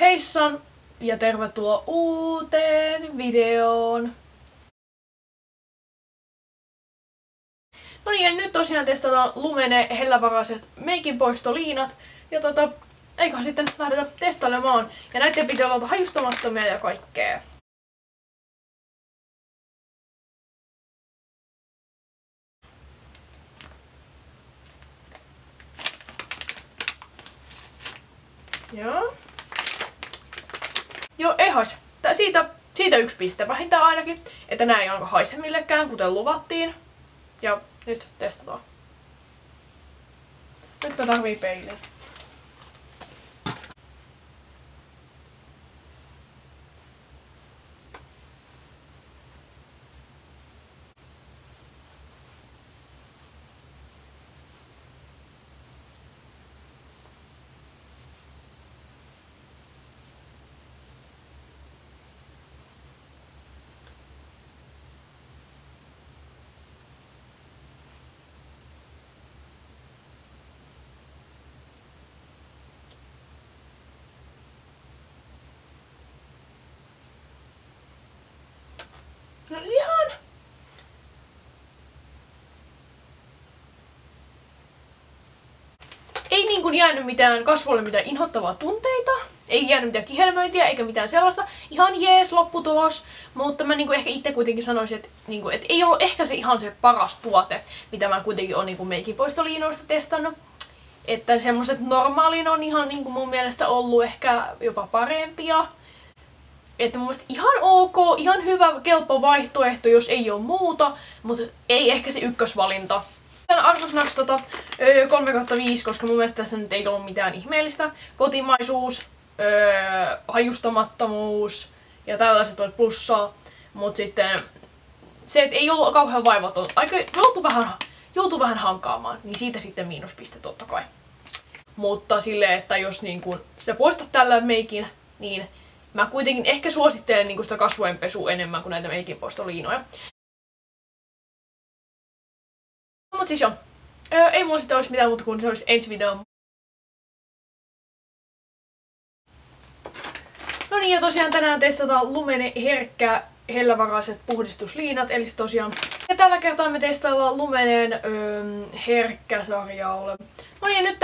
Heissan ja tervetuloa uuteen videoon. No niin, ja nyt tosiaan testataan Lumene hellävaraiset meikinpoistoliinat. Ja eiköhän sitten lähdetä testailemaan. Ja näiden pitää olla hajustamattomia ja kaikkea. Joo. Joo, ei haise. Siitä 1 piste vähintään ainakin, että nää ei alka haise millekään, kuten luvattiin. Ja nyt testataan. Nyt mä tarvii peiliä. No ihan. Ei niinku jäänyt mitään kasvoille mitään inhottavaa tunteita. Ei jäänyt mitään kihelmöintiä eikä mitään sellaista. Ihan jees lopputulos. Mutta mä niinku ehkä itse kuitenkin sanoisin, että niinku, et ei ollut ehkä se ihan se paras tuote, mitä mä kuitenkin oon niinku meikinpoistoliinoista testannut. Että semmoset normaalin on ihan niinku mun mielestä ollut ehkä jopa parempia. Että mun mielestä ihan ok, ihan hyvä, kelpo vaihtoehto, jos ei oo muuta, mutta ei ehkä se ykkösvalinta. Tän arvosanaksi 3/5, koska mun mielestä tässä nyt ei ollut mitään ihmeellistä. Kotimaisuus, hajustamattomuus ja tällaiset on plussaa, mutta sitten se, että ei ollut kauhean vaivaton, aika joutui vähän hankaamaan, niin siitä sitten miinuspiste totta kai. Mutta silleen, että jos niinku sitä poistat tällä meikin, niin mä kuitenkin ehkä suosittelen niinku sitä kasvojenpesua enemmän kuin näitä meikinpoistoliinoja. Mut siis joo. Ei mulla sitten olisi mitään muuta kuin se olisi ensi video. No niin, ja tosiaan tänään testataan Lumene herkkä hellävaraiset puhdistusliinat, eli tosiaan. Ja tällä kertaa me testaillaan Lumeneen herkkä sarjaa. No niin, ja nyt